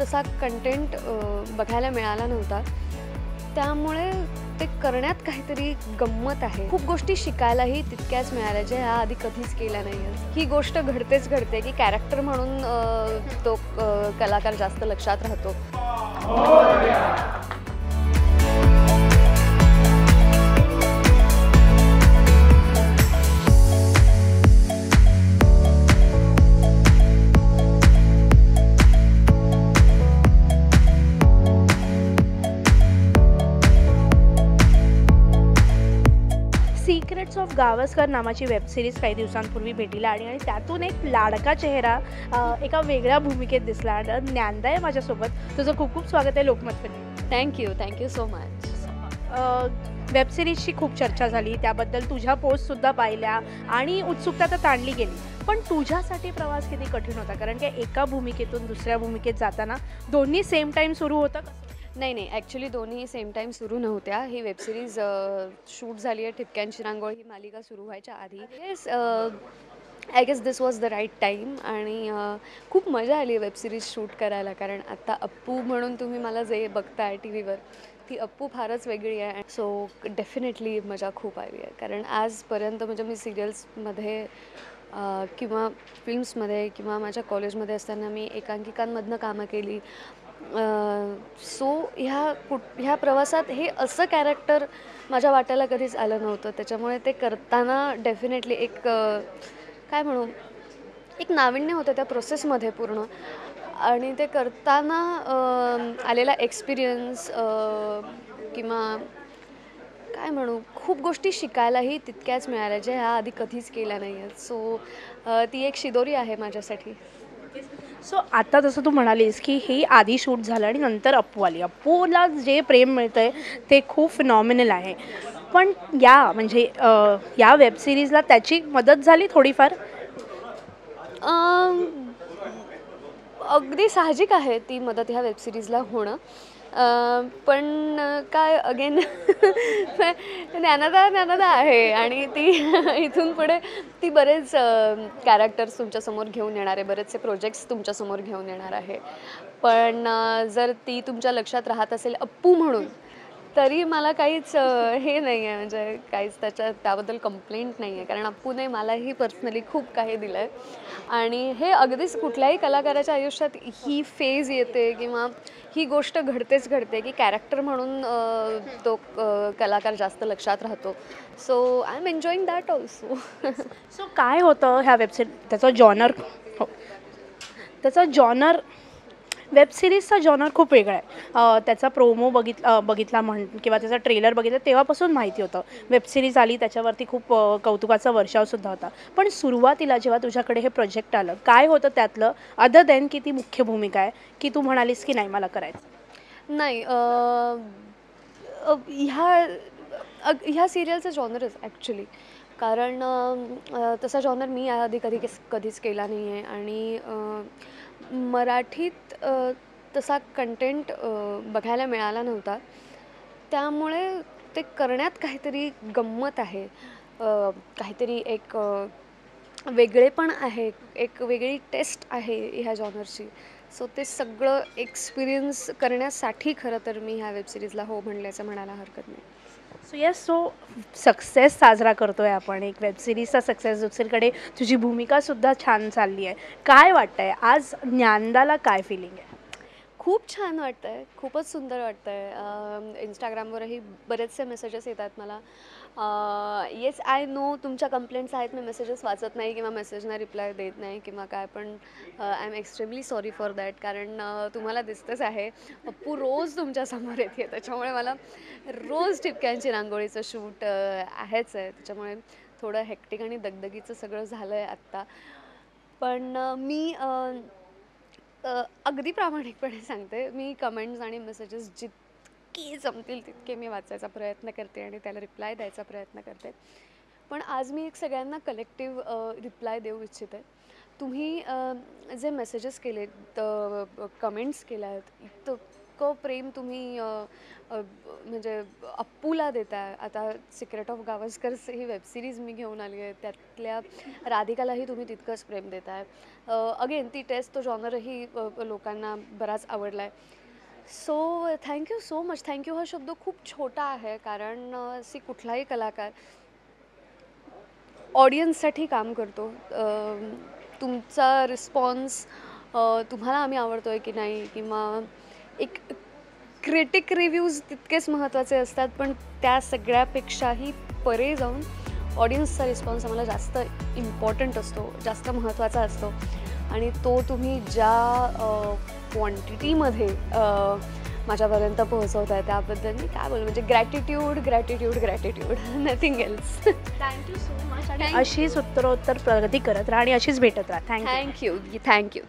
तसा कंटेंट बघायला मिळाला नव्हता, त्यामुळे ते करण्यात काहीतरी गंमत आहे. खूप गोष्टी शिकायलाही तितक्याच मिळाल्या ज्या ह्याआधी कधीच केल्या नाही आहेत. ही गोष्ट घडते की कॅरेक्टर म्हणून तो कलाकार जास्त लक्षात राहतो. सिक्रेट्स ऑफ गावस्कर नावाची वेब सिरीज काही दिवसांपूर्वी भेटली आणि त्यातून एक लाडका चेहरा एका वेगळ्या भूमिकेत दिसला. ज्ञानदा आहे माझ्यासोबत. तुझं खूप खूप स्वागत आहे लोकमतमध्ये. Thank you so much. वेब सिरीजची खूप चर्चा झाली, त्याबद्दल तुझ्या पोस्टसुद्धा पाहिल्या आणि उत्सुकता तर ताणली गेली. पण तुझ्यासाठी प्रवास किती कठीण होता, कारण की एका भूमिकेतून दुसऱ्या भूमिकेत जाताना दोन्ही सेम टाईम सुरू होतं? नाही, ॲक्च्युली दोन्ही सेम टाईम सुरू नव्हत्या. ही वेब सिरीज शूट झाली आहे ठिपक्यांची रांगोळी ही मालिका सुरू व्हायच्या आधी. Yes, I guess this was the right time आणि खूप मजा आली वेब सिरीज शूट करायला. कारण आत्ता अप्पू म्हणून तुम्ही मला जे बघताय टी व्हीवर, ती अप्पू फारच वेगळी आहे. सो डेफिनेटली मजा खूप आली आहे. कारण आजपर्यंत म्हणजे मी सिरियल्समध्ये किंवा फिल्म्समध्ये किंवा माझ्या कॉलेजमध्ये असताना मी एकांकिकांमधनं कामं केली. सो ह्या प्रवासात हे असं कॅरेक्टर माझ्या वाट्याला कधीच आलं नव्हतं. त्याच्यामुळे ते करताना डेफिनेटली एक काय म्हणू, एक नाविन्य होतं त्या प्रोसेसमध्ये पूर्ण. आणि ते करताना आलेला एक्सपिरियन्स किंवा काय म्हणू, खूप गोष्टी शिकायलाही तितक्याच मिळाल्या ज्या ह्याआधी कधीच केल्या नाही आहेत. सो ती एक शिदोरी आहे माझ्यासाठी. सो आता जसं तू म्हणालीस की हे आधी शूट झालं आणि नंतर अप्पू आली. अप्पूला जे प्रेम मिळतं आहे ते खूप फिनॉमिनल आहे. पण म्हणजे या वेब सिरीजला त्याची मदत झाली थोडीफार? अगदी साहजिक आहे ती मदत ह्या वेब सिरीजला होणं. पण काय अगेन ज्ञानदा आहे आणि ती इथून पुढे ती बरेच कॅरेक्टर्स तुमच्यासमोर घेऊन येणार आहे, बरेचसे प्रोजेक्ट्स तुमच्यासमोर घेऊन येणार आहे. पण जर ती तुमच्या लक्षात राहत असेल अप्पू म्हणून, तरी मला काहीच हे नाही आहे, म्हणजे काहीच त्याबद्दल कंप्लेंट नाही आहे. कारण अप्पूने मलाही पर्सनली खूप काही दिलं आहे. आणि हे अगदीच कुठल्याही कलाकाराच्या आयुष्यात ही फेज येते किंवा ही गोष्ट घडते की कॅरेक्टर म्हणून तो कलाकार जास्त लक्षात राहतो. So I am enjoying that also. So काय होतं ह्या त्याचा जॉनर? हो, त्याचा जॉनर, वेब सिरीजचा जॉनर खूप वेगळा आहे. त्याचा प्रोमो बघितला किंवा त्याचा ट्रेलर बघितला तेव्हापासून माहिती होतं. वेब सिरीज आली त्याच्यावरती खूप कौतुकाचा वर्षावसुद्धा होता. पण सुरुवातीला जेव्हा तुझ्याकडे हे प्रोजेक्ट आलं, काय होतं त्यातलं अदर दॅन की ती मुख्य भूमिका आहे, की तू म्हणालीस की नाही मला करायचं? नाही, ह्या सिरियलचं जॉनरच ॲक्च्युली. कारण तसा जॉनर मी याआधी कधीच केला नाही आहे. आणि मराठीत तसा कंटेंट बघायला मिळाला नव्हता, त्यामुळे ते करण्यात काहीतरी गंमत आहे. काहीतरी एक वेगळेपण आहे, एक वेगळी टेस्ट आहे ह्या जॉनरची. सो ते सगळं एक्सपिरियन्स करण्यासाठी खरं तर मी ह्या वेबसिरीजला हो म्हणल्याचं म्हणायला हरकत नाही. सो सक्सेस साजरा करतोय आपण, एक वेब सिरीजचा सक्सेस. दुसरीकडे तुझी भूमिकासुद्धा छान चालली आहे. काय वाटतंय आज ज्ञानदाला, काय फिलिंग आहे? खूप छान वाटतं आहे, खूपच सुंदर वाटतं आहे. इंस्टाग्रामवरही बरेचसे मेसेजेस येतात मला. येस, आय नो तुमच्या कंप्लेंट्स आहेत, मी मेसेजेस वाचत नाही किंवा मेसेजना रिप्लाय देत नाही किंवा काय. पण I am extremely sorry for that. कारण तुम्हाला दिसतंच आहे अप्पू रोज तुमच्यासमोर येते, त्याच्यामुळे मला रोज ठिपक्यांची रांगोळीचं शूट आहेच आहे. त्याच्यामुळे थोडं हेक्टिक आणि दगदगीचं सगळं झालं आहे आत्ता. पण मी अगदी प्रामाणिकपणे सांगते, मी कमेंट्स आणि मेसेजेस जितके जमतील तितके मी वाचायचा प्रयत्न करते आणि त्याला रिप्लाय द्यायचा प्रयत्न करते. पण आज मी एक सगळ्यांना कलेक्टिव्ह रिप्लाय देऊ इच्छिते. तुम्ही जे मेसेजेस केलेत, कमेंट्स केल्या आहेत, इतकं जितकं प्रेम तुम्ही म्हणजे अप्पूला देताय. आता सिक्रेट ऑफ गावस्कर्स ही वेबसिरीज मी घेऊन आली आहे, त्यातल्या राधिकालाही तुम्ही तितकंच प्रेम देताय. अगेन ती टेस्ट, तो जॉनरही लोकांना बराच आवडला आहे. So thank you so much. Thank you हा शब्द खूप छोटा आहे, कारण कुठलाही कलाकार ऑडियन्ससाठी काम करतो. तुमचा रिस्पॉन्स, तुम्हाला आम्ही आवडतो आहे की नाही, किंवा एक क्रिटिक रिव्ह्यूज तितकेच महत्त्वाचे असतात, पण त्या सगळ्यापेक्षाही परे जाऊन ऑडियन्सचा रिस्पॉन्स आम्हाला जास्त इम्पॉर्टंट असतो, जास्त महत्त्वाचा असतो. आणि तो तुम्ही ज्या क्वांटिटीमध्ये माझ्यापर्यंत पोहोचवताय त्याबद्दल मी काय बोलू, म्हणजे gratitude gratitude gratitude, nothing else. Thank you so much. आणि अशीच उत्तरोत्तर प्रगती करत राहा आणि अशीच भेटत राहा. थँक्यू. Thank you thank you.